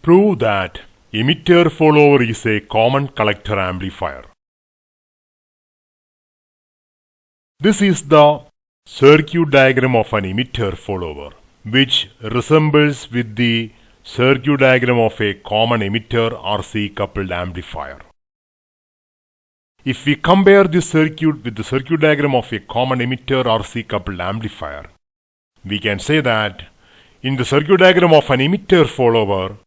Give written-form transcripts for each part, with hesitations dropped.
Prove that emitter follower is a common collector amplifier. This is the circuit diagram of an emitter follower, which resembles with the circuit diagram of a common emitter RC coupled amplifier. If we compare this circuit with the circuit diagram of a common emitter RC coupled amplifier, we can say that in the circuit diagram of an emitter follower,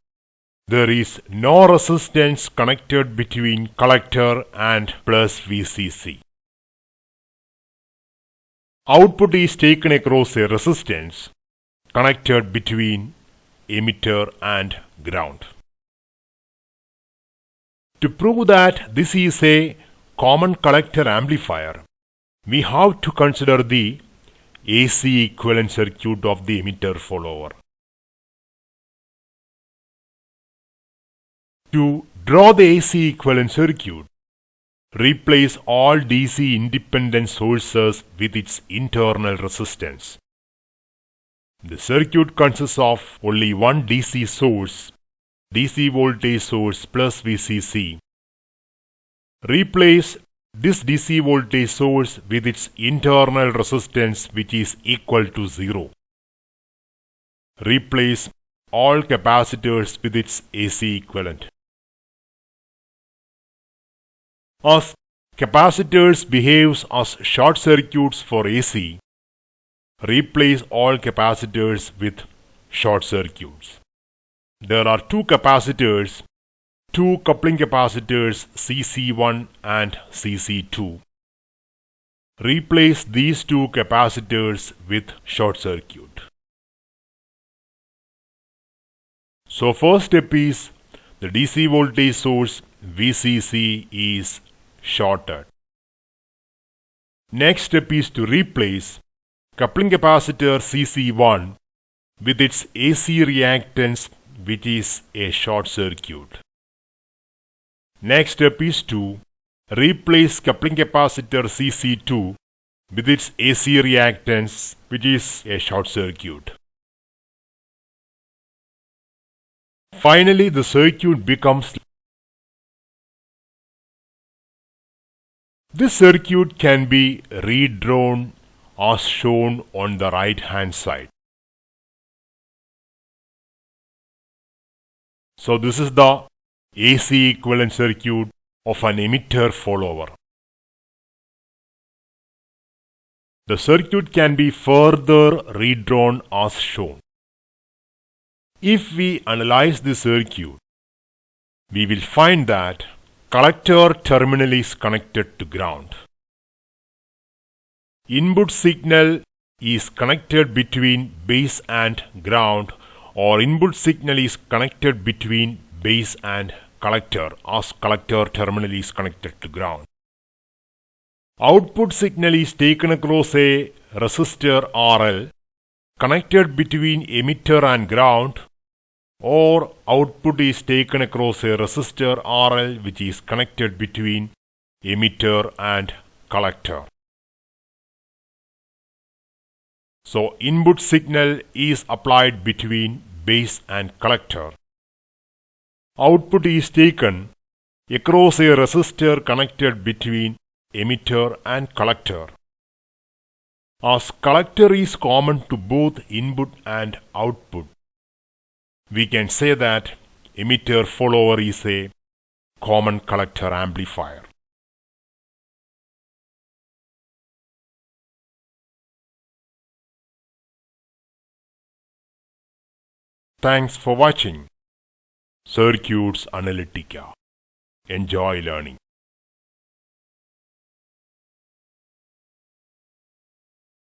there is no resistance connected between collector and plus VCC. Output is taken across a resistance connected between emitter and ground. To prove that this is a common collector amplifier, we have to consider the AC equivalent circuit of the emitter follower. To draw the AC equivalent circuit, replace all DC independent sources with its internal resistance. The circuit consists of only one DC source, DC voltage source plus VCC. Replace this DC voltage source with its internal resistance, which is equal to 0. Replace all capacitors with its AC equivalent. As capacitors behaves as short circuits for AC, replace all capacitors with short circuits. There are two capacitors, two coupling capacitors CC1 and CC2. Replace these two capacitors with short circuit. So first step is the DC voltage source VCC is shorted. Next step is to replace coupling capacitor CC1 with its AC reactance, which is a short circuit. Next step is to replace coupling capacitor CC2 with its AC reactance, which is a short circuit. Finally, the circuit becomes. This circuit can be redrawn as shown on the right hand side. So this is the AC equivalent circuit of an emitter follower. The circuit can be further redrawn as shown. If we analyze the circuit, we will find that collector terminal is connected to ground. Input signal is connected between base and ground, or input signal is connected between base and collector, as collector terminal is connected to ground. Output signal is taken across a resistor RL connected between emitter and ground, or output is taken across a resistor RL which is connected between emitter and collector. So input signal is applied between base and collector. Output is taken across a resistor connected between emitter and collector. As collector is common to both input and output, we can say that emitter follower is a common collector amplifier. Thanks for watching Circuits Analytica. Enjoy learning.